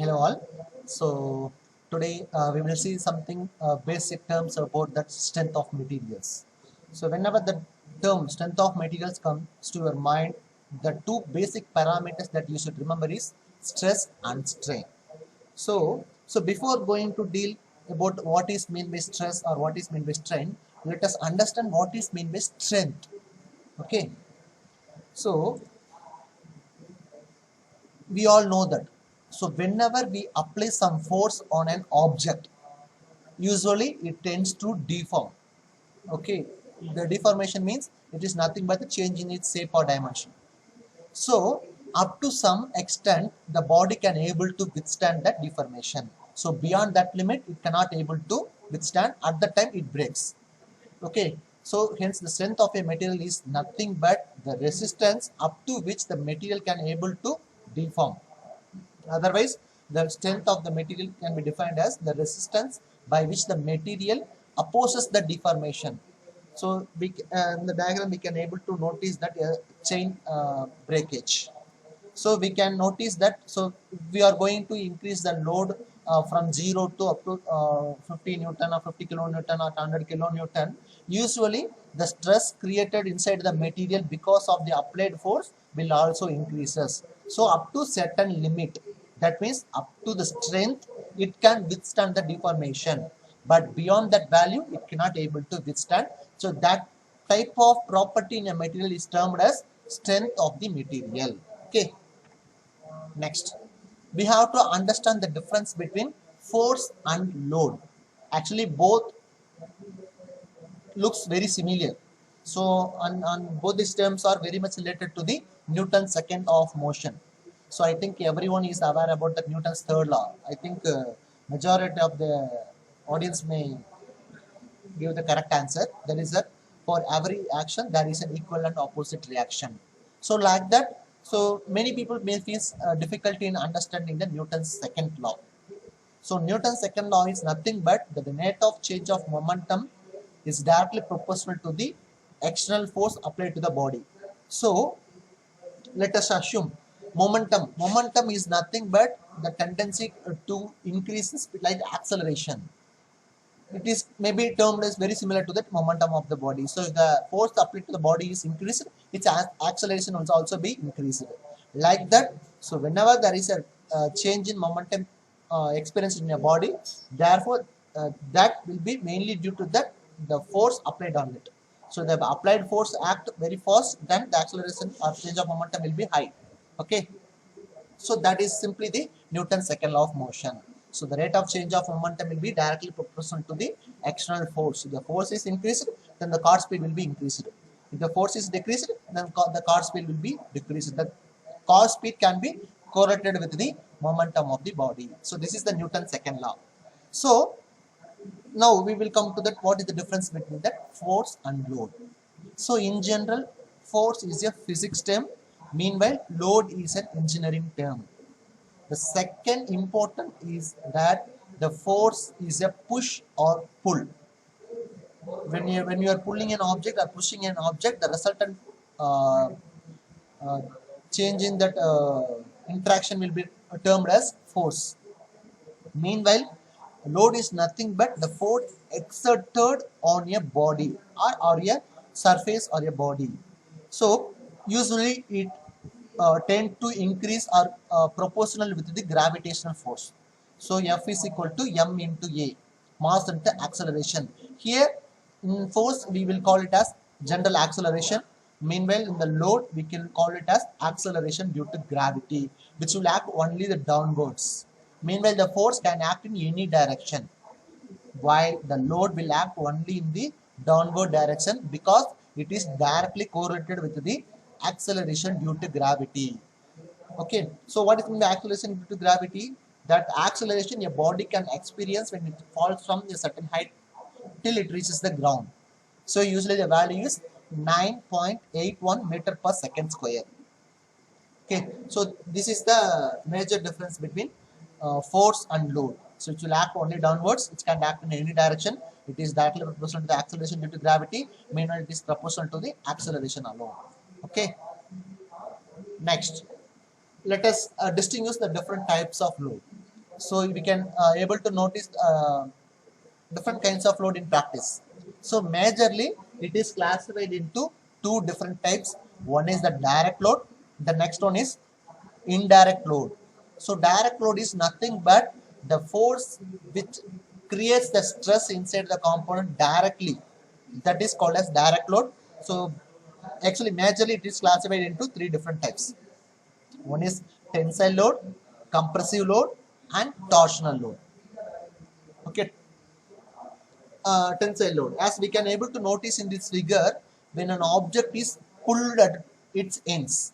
Hello all. So today we will see something basic terms about that strength of materials. So whenever the term strength of materials comes to your mind, the two basic parameters that you should remember is stress and strain. So before going to deal about what is meant by stress or what is meant by strain, let us understand what is meant by strength. Okay. So we all know that. So whenever we apply some force on an object, usually it tends to deform. Okay, the deformation means it is nothing but the change in its shape or dimension. So up to some extent the body can able to withstand that deformation. So beyond that limit it cannot able to withstand, at the time it breaks. Okay, so hence the strength of a material is nothing but the resistance up to which the material can able to deform. Otherwise, the strength of the material can be defined as the resistance by which the material opposes the deformation. So, in the diagram we can able to notice that chain breakage. So we can notice that. So we are going to increase the load from 0 to up to 50 Newton or 50 kilonewton or 100 kilonewton. Usually the stress created inside the material because of the applied force will also increases. So up to certain limit, that means up to the strength, it can withstand the deformation, but beyond that value it cannot able to withstand. So that type of property in a material is termed as strength of the material. Okay. Next, we have to understand the difference between force and load. Actually, both looks very similar. So, on both these terms are very much related to the Newton's second law of motion. So, I think everyone is aware about the Newton's third law. I think majority of the audience may give the correct answer. That is that for every action there is an equal and opposite reaction. So like that, so many people may face difficulty in understanding the Newton's second law. So Newton's second law is nothing but that the rate of change of momentum is directly proportional to the external force applied to the body. So let us assume momentum. Momentum is nothing but the tendency to increase the speed, like acceleration. It is maybe termed as very similar to that momentum of the body. So if the force applied to the body is increased, its acceleration will also be increased. Like that, so whenever there is a change in momentum experienced in your body, therefore that will be mainly due to that the force applied on it. So the applied force act very fast, then the acceleration or change of momentum will be high. Okay. So that is simply the Newton's second law of motion. So the rate of change of momentum will be directly proportional to the external force. If the force is increased, then the car speed will be increased. If the force is decreased, then the car speed will be decreased. The car speed can be correlated with the momentum of the body. So this is the Newton's second law. So now we will come to that what is the difference between that force and load. So in general, force is a physics term, meanwhile load is an engineering term. The second important is that the force is a push or pull. When you are pulling an object or pushing an object, the resultant uh, uh, change in that interaction will be termed as force. Meanwhile, load is nothing but the force exerted on a body or a surface or a body. So usually it tend to increase or proportional with the gravitational force. So F is equal to m into a, mass into acceleration. Here in force we will call it as general acceleration. Meanwhile in the load we can call it as acceleration due to gravity, which will act only the downwards. Meanwhile the force can act in any direction, while the load will act only in the downward direction because it is directly correlated with the acceleration due to gravity. Okay, so what is the acceleration due to gravity? That acceleration a body can experience when it falls from a certain height till it reaches the ground. So usually the value is 9.81 meter per second square. Okay, so this is the major difference between force and load. So it will act only downwards, it can act in any direction. It is directly proportional to the acceleration due to gravity, meanwhile it is proportional to the acceleration alone. Okay, next, let us distinguish the different types of load. So we can able to notice different kinds of load in practice. So majorly it is classified into two different types. One is the direct load, the next one is indirect load. So direct load is nothing but the force which creates the stress inside the component directly, that is called as direct load. So actually majorly it is classified into three different types. One is tensile load, compressive load, and torsional load. Okay, tensile load. As we can able to notice in this figure, when an object is pulled at its ends,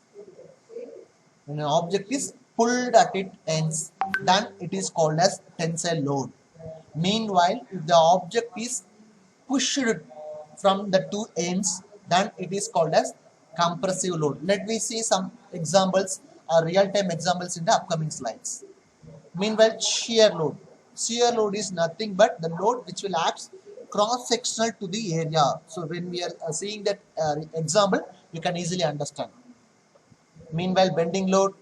when an object is pulled at its ends, then it is called as tensile load. Meanwhile, if the object is pushed from the two ends, then it is called as compressive load. Let me see some examples or real-time examples in the upcoming slides. Meanwhile, shear load. Shear load is nothing but the load which will act cross-sectional to the area. So when we are seeing that example, you can easily understand. Meanwhile, bending load.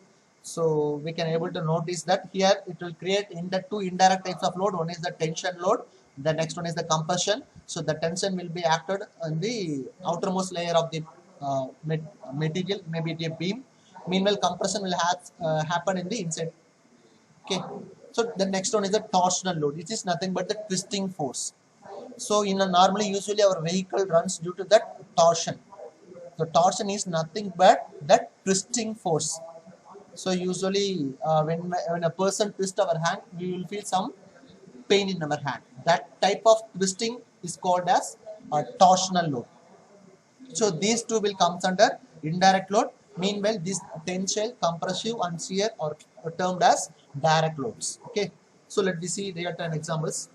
So we can able to notice that here it will create in the two indirect types of load. One is the tension load. The next one is the compression. So the tension will be acted on the outermost layer of the material, maybe it a beam. Meanwhile, compression will happen in the inside. Okay, so the next one is the torsional load. It is nothing but the twisting force. So in a normally usually our vehicle runs due to that torsion. The torsion is nothing but that twisting force. So usually when a person twists our hand, we will feel some pain in our hand. That type of twisting is called as a torsional load. So these two will come under indirect load. Meanwhile, this tensile, compressive, and shear are termed as direct loads. Okay. So let me see real-time examples.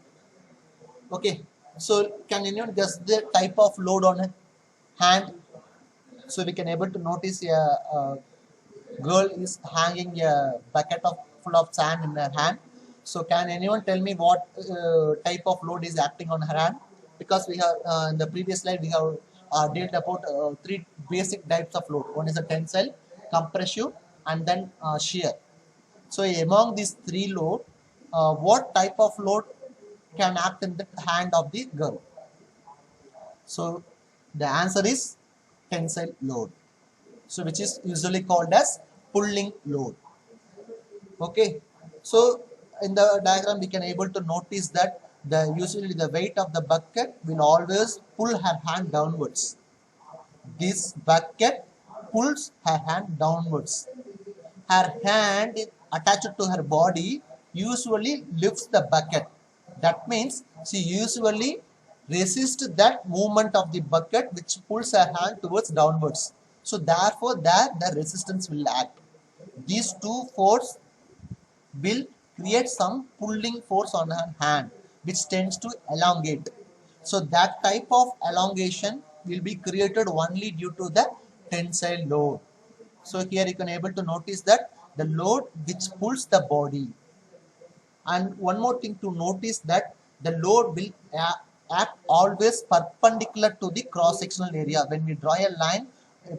Okay. So can anyone guess the type of load on a hand? So we can able to notice a girl is hanging a bucket full of sand in her hand. So can anyone tell me what type of load is acting on her hand? Because we have in the previous slide we have dealt about three basic types of load. One is a tensile, compressive, and then shear. So among these three load, what type of load can act in the hand of the girl? So the answer is tensile load. So which is usually called as pulling load. Okay. So in the diagram we can able to notice that usually the weight of the bucket will always pull her hand downwards. This bucket pulls her hand downwards. Her hand is attached to her body usually lifts the bucket. That means she usually resists that movement of the bucket which pulls her hand towards downwards. So therefore there the resistance will act. These two forces will create some pulling force on her hand which tends to elongate. So that type of elongation will be created only due to the tensile load. So here you can able to notice that the load which pulls the body. And one more thing to notice that the load will act always perpendicular to the cross-sectional area. When we draw a line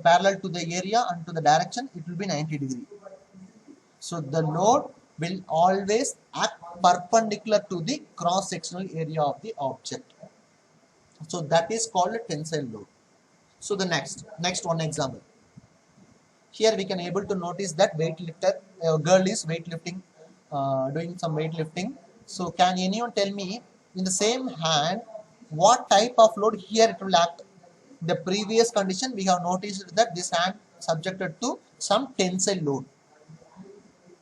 parallel to the area and to the direction, it will be 90 degree. So the load will always act perpendicular to the cross-sectional area of the object. So that is called a tensile load. So the next one example. Here we can able to notice that weightlifter, girl is weightlifting, doing some weightlifting. So can anyone tell me in the same hand what type of load here it will act? The previous condition we have noticed that this hand subjected to some tensile load.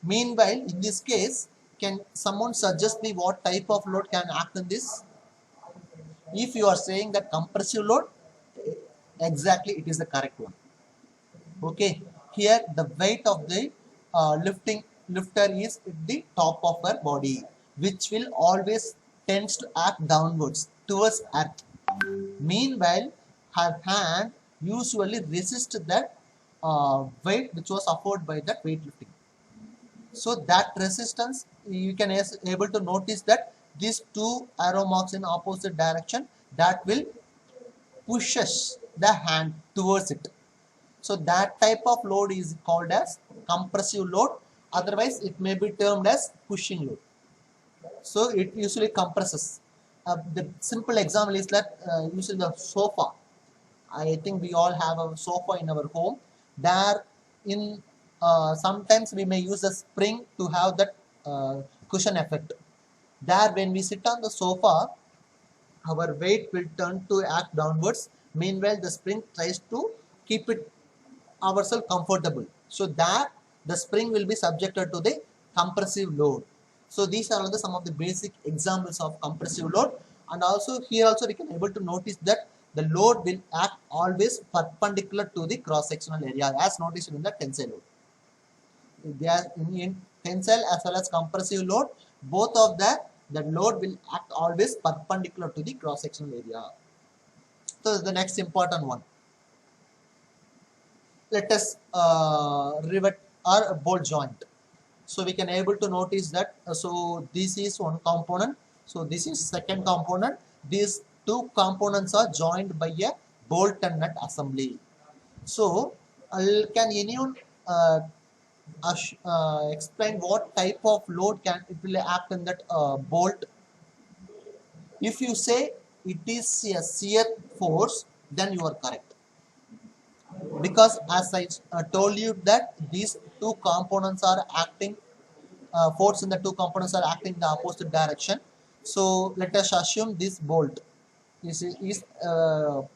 Meanwhile, in this case, can someone suggest me what type of load can act in this? If you are saying that compressive load, exactly it is the correct one. Okay, here the weight of the lifter is at the top of her body, which will always tends to act downwards towards earth. Meanwhile, her hand usually resists that weight which was offered by that weightlifting. So that resistance, you can able to notice that these two arrow marks in opposite direction, that will pushes the hand towards it. So that type of load is called as compressive load. Otherwise, it may be termed as pushing load. So it usually compresses. The simple example is that usually the sofa. I think we all have a sofa in our home. There, in sometimes we may use a spring to have that cushion effect. There, when we sit on the sofa, our weight will turn to act downwards. Meanwhile, the spring tries to keep it ourselves comfortable. So that the spring will be subjected to the compressive load. So these are some of the basic examples of compressive load. And also here also we can able to notice that the load will act always perpendicular to the cross-sectional area as noticed in the tensile load. They are in tensile as well as compressive load, both of that the load will act always perpendicular to the cross-sectional area. So the next important one. Let us rivet our bolt joint. So we can able to notice that so this is one component, so this is second component. These two components are joined by a bolt and nut assembly. So can anyone explain what type of load can it will act in that bolt? If you say it is a shear force, then you are correct, because as I told you that these two components are acting force in the two components are acting in the opposite direction. So let us assume this bolt is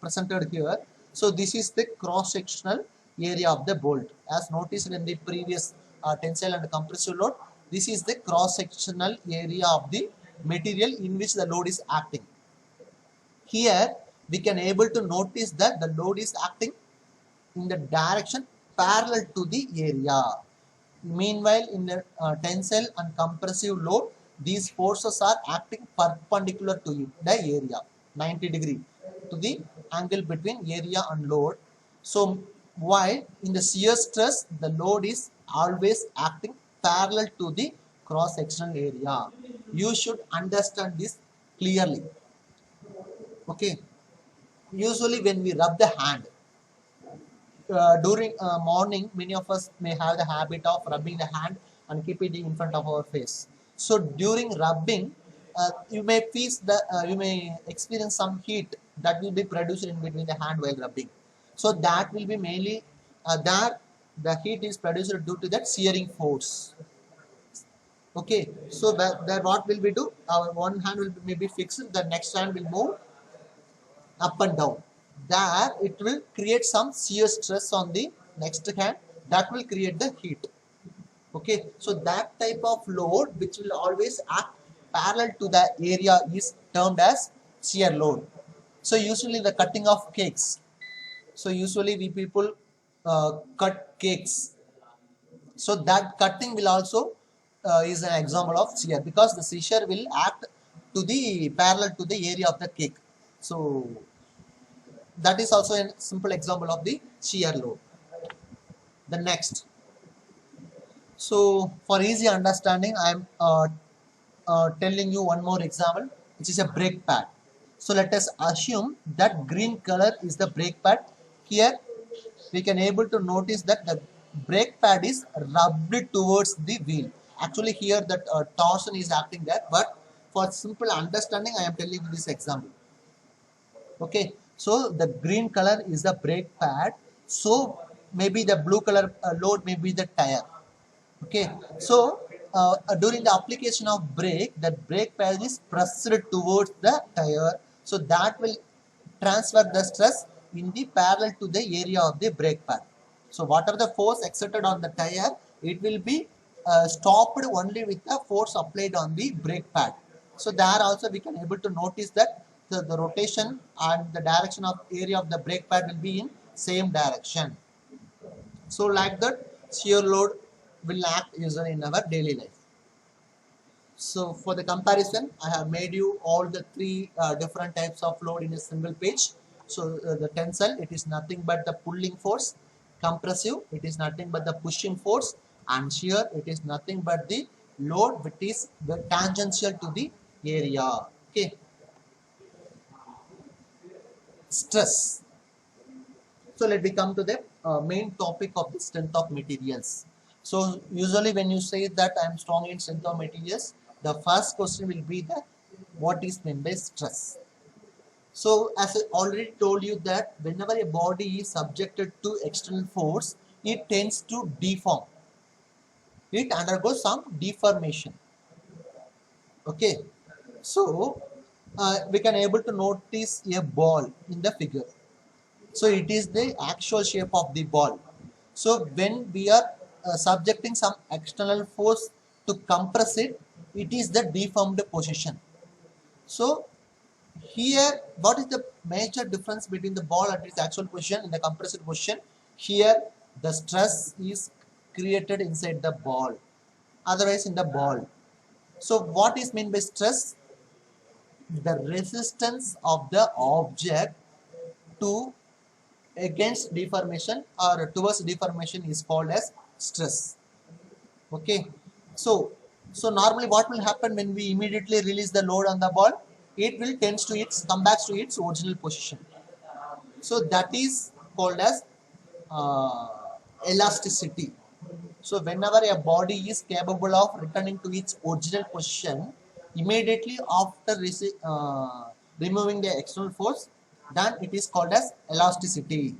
presented here. So this is the cross-sectional area of the bolt as noticed in the previous tensile and compressive load. This is the cross-sectional area of the material in which the load is acting. Here we can able to notice that the load is acting in the direction parallel to the area. Meanwhile, in the tensile and compressive load, these forces are acting perpendicular to it, the area, 90° to the angle between area and load. So, while in the shear stress, the load is always acting parallel to the cross-sectional area. You should understand this clearly. Okay. Usually, when we rub the hand, during morning, many of us may have the habit of rubbing the hand and keep it in front of our face. So during rubbing, you may you may experience some heat that will be produced in between the hand while rubbing. So that will be mainly that the heat is produced due to that shearing force. Okay, so that what will we do? Our one hand will maybe fixed, the next hand will move up and down. There it will create some shear stress on the next hand that will create the heat. Okay, so that type of load which will always act parallel to the area is termed as shear load. So usually the cutting of cakes. So usually we people cut cakes. So that cutting will also is an example of shear, because the shear will act to the parallel to the area of the cake. So that is also a simple example of the shear load. The next, so for easy understanding, I am telling you one more example, which is a brake pad. So let us assume that green color is the brake pad. Here we can able to notice that the brake pad is rubbed towards the wheel. Actually here that torsion is acting there, but for simple understanding I am telling you this example. Okay, so the green color is the brake pad, so maybe the blue color load may be the tire. Okay, so during the application of brake, that brake pad is pressed towards the tire, so that will transfer the stress in the parallel to the area of the brake pad. So whatever the force exerted on the tire, it will be stopped only with the force applied on the brake pad. So there also we can able to notice that the rotation and the direction of area of the brake pad will be in same direction. So like that, shear load will act usually in our daily life. So for the comparison, I have made you all the three different types of load in a single page. So the tensile, it is nothing but the pulling force. Compressive, it is nothing but the pushing force. And shear, it is nothing but the load which is the tangential to the area. Okay. Stress. So let me come to the main topic of the strength of materials. So usually when you say that I am strong in strength of materials, The first question will be that what is meant by stress. So as I already told you that whenever a body is subjected to external force, it tends to deform. It undergoes some deformation. Okay. So we can able to notice a ball in the figure. So it is the actual shape of the ball. So when we are subjecting some external force to compress it, it is the deformed position. So here, what is the major difference between the ball at its actual position and the compressed position? Here, the stress is created inside the ball, otherwise in the ball. So what is meant by stress? The resistance of the object to against deformation or towards deformation is called as stress. Okay. So normally what will happen when we immediately release the load on the ball? It will tends to its come back to its original position. So that is called as uh, elasticity. So whenever a body is capable of returning to its original position immediately after removing the external force, then it is called as elasticity.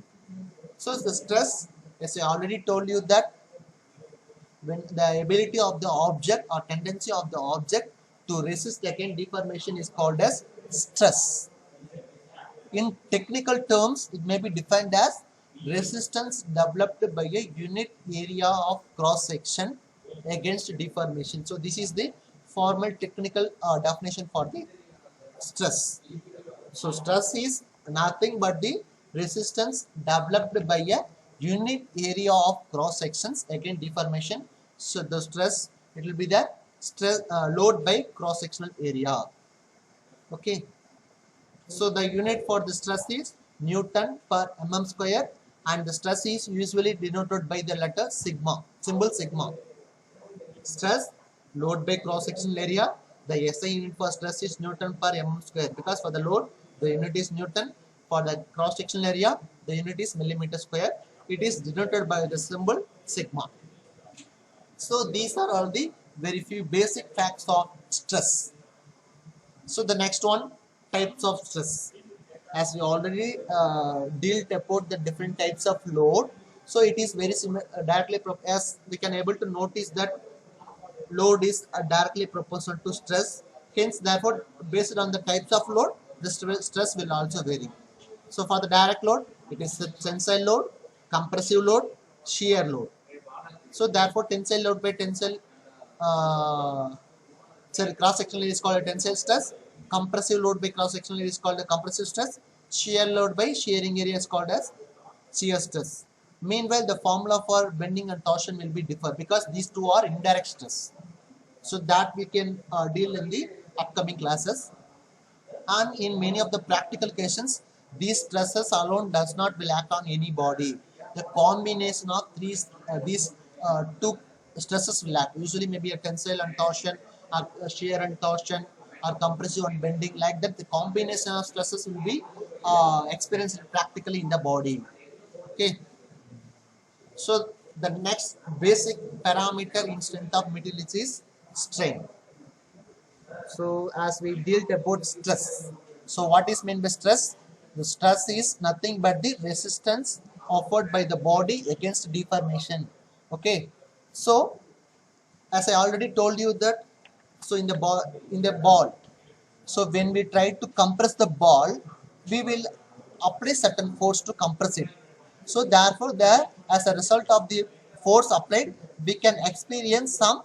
So the stress, as I already told you that when the ability of the object or tendency of the object to resist against deformation is called as stress. In technical terms, it may be defined as resistance developed by a unit area of cross section against deformation. So this is the formal technical definition for the stress. So stress is nothing but the resistance developed by a unit area of cross sections against deformation. So the stress, it will be the stress load by cross sectional area. Okay. So the unit for the stress is Newton per mm square, and the stress is usually denoted by the letter sigma, symbol sigma. Stress, load by cross sectional area. The SI unit for stress is Newton per mm square, because for the load the unit is Newton, for the cross sectional area the unit is millimeter square. It is denoted by the symbol sigma. So these are all the very few basic facts of stress. So the next one, types of stress. As we already dealt about the different types of load, so it is very similar directly as we can able to notice that load is directly proportional to stress. Hence, therefore, based on the types of load, the stress will also vary. So for the direct load, it is tensile load, compressive load, shear load. So therefore, tensile load by tensile cross sectional is called a tensile stress. Compressive load by cross sectional is called a compressive stress. Shear load by shearing area is called as shear stress. Meanwhile, the formula for bending and torsion will be different because these two are indirect stress. So that we can deal in the upcoming classes. And in many of the practical cases, these stresses alone does not will act on any body. The combination of these two stresses will act. Usually maybe a tensile and torsion, or shear and torsion, or compressive and bending. Like that, the combination of stresses will be experienced practically in the body. Okay. So the next basic parameter in strength of materials is strain. So as we dealt about stress, so what is meant by stress? The stress is nothing but the resistance offered by the body against deformation. Okay. So as I already told you that, so in the ball, so when we try to compress the ball, we will apply certain force to compress it. So therefore, there as a result of the force applied, we can experience some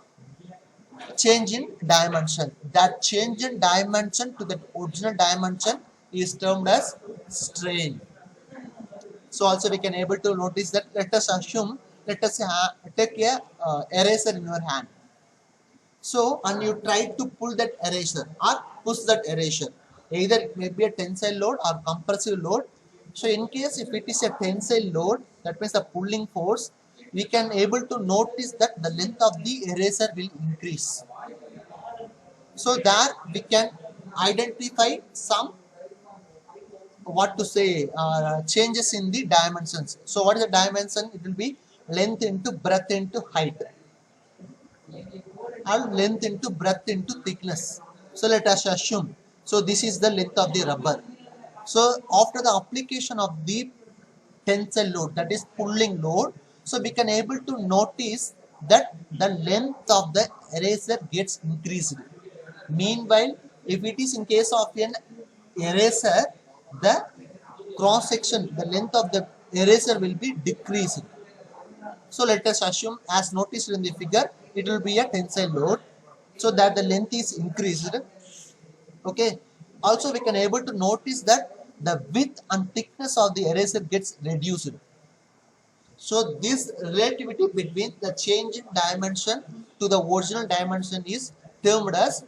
change in dimension. That change in dimension to the original dimension is termed as strain. So also we can able to notice that, let us assume, let us take a eraser in your hand. So and you try to pull that eraser or push that eraser. Either it may be a tensile load or compressive load. So in case if it is a tensile load, that means the pulling force, we can able to notice that the length of the eraser will increase. So that we can identify some, what to say, changes in the dimensions. So what is the dimension? It will be length into breadth into height. and length into breadth into thickness. So let us assume. So this is the length of the rubber. So after the application of the tensile load, that is pulling load, so we can able to notice that the length of the eraser gets increased. Meanwhile, if it is in case of an eraser, the cross section, the length of the eraser will be decreased. So let us assume, as noticed in the figure, it will be a tensile load, so that the length is increased. Okay. Also, we can able to notice that the width and thickness of the eraser gets reduced. So this relativity between the change in dimension to the original dimension is termed as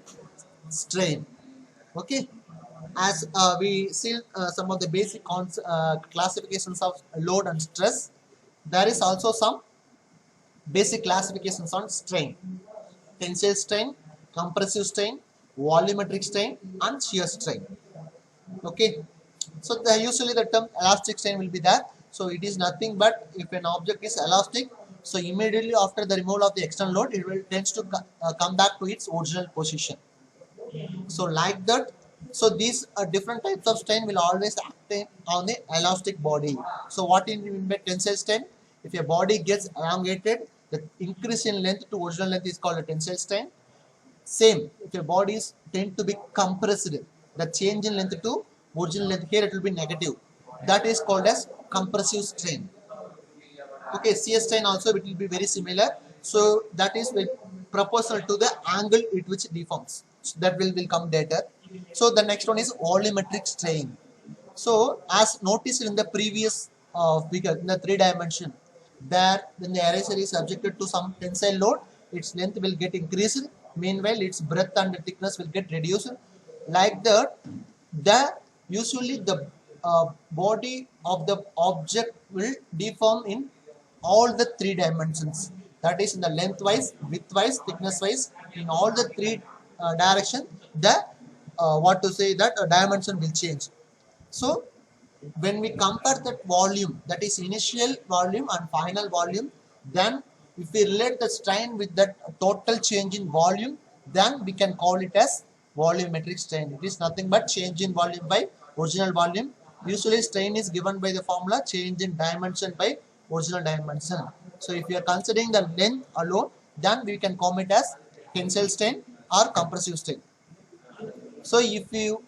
strain. Okay. As we see some of the basic classifications of load and stress, there is also some basic classifications on strain: tensile strain, compressive strain, volumetric strain, and shear strain. Okay, so usually the term elastic strain will be there. So it is nothing but if an object is elastic, so immediately after the removal of the external load, it will tends to come back to its original position. So like that, so these different types of strain will always act on the elastic body. So what in mean by tensile strain? If your body gets elongated, the increase in length to original length is called a tensile strain. Same, if your body is tend to be compressed, the change in length to original length, here it will be negative. That is called as compressive strain. Okay, shear strain also it will be very similar. So that is proportional to the angle at which it deforms. So that will come later. So the next one is volumetric strain. So as noticed in the previous figure, in the 3 dimension, that when the eraser is subjected to some tensile load, its length will get increased. Meanwhile, its breadth and thickness will get reduced. Like that, usually the body of the object will deform in all the 3 dimensions. That is in the lengthwise, widthwise, thickness-wise, in all the 3 directions. The what to say that a dimension will change. So when we compare that volume, that is initial volume and final volume, then if we relate the strain with that total change in volume, then we can call it as volumetric strain. It is nothing but change in volume by original volume. Usually strain is given by the formula change in dimension by original dimension. So if you are considering the length alone, then we can call it as tensile strain or compressive strain. So if you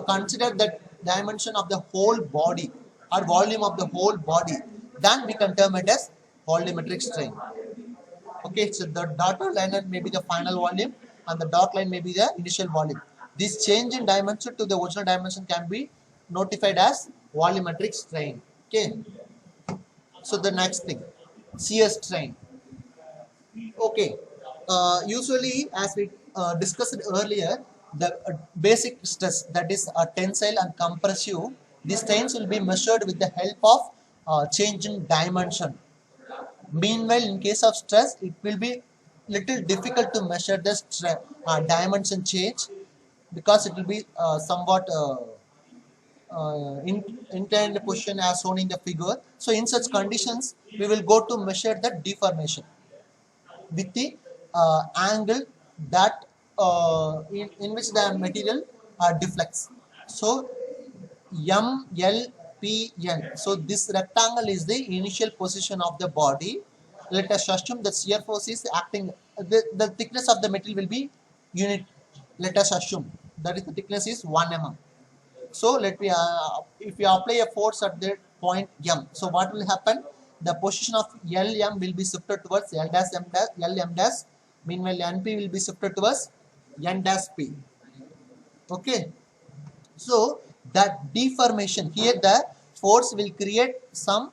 consider that dimension of the whole body or volume of the whole body, then we can term it as volumetric strain. Okay, so the dotted line may be the final volume and the dot line may be the initial volume. This change in dimension to the original dimension can be notified as volumetric strain. Okay, so the next thing, shear strain. Okay, usually as we discussed earlier, the basic stress, that is tensile and compressive, these strains will be measured with the help of change in dimension. Meanwhile, in case of stress, it will be little difficult to measure the dimension change, because it will be somewhat intended position as shown in the figure. So in such conditions, we will go to measure the deformation with the angle that in which the material deflects. So M, L, P, N. So this rectangle is the initial position of the body. Let us assume that shear force is acting. The thickness of the material will be unit. Let us assume that is the thickness is 1 mm. So let me if you apply a force at the point M, so what will happen? The position of LM will be shifted towards L dash M dash L M dash. Meanwhile, NP will be shifted towards N dash P. Okay. So that deformation here, the force will create some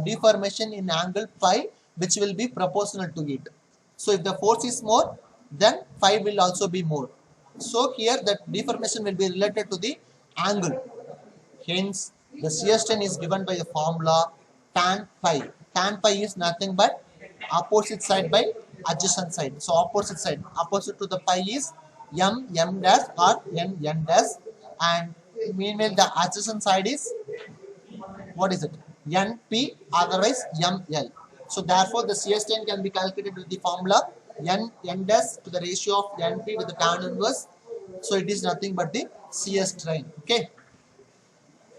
deformation in angle phi, which will be proportional to it. So if the force is more, then phi will also be more. So here that deformation will be related to the angle. Hence, the shear strain is given by the formula tan phi. Tan phi is nothing but opposite side by adjacent side. So opposite side, opposite to the phi is M, M dash or N, N dash, and meanwhile the adjacent side is, what is it? N, P, otherwise M, L. So therefore the shear strain can be calculated with the formula n dash to the ratio of np with the tan inverse. So it is nothing but the shear strain. Okay.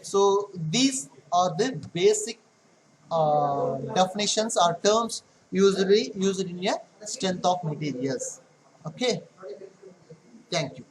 So these are the basic definitions or terms usually used in a strength of materials. Okay. Thank you.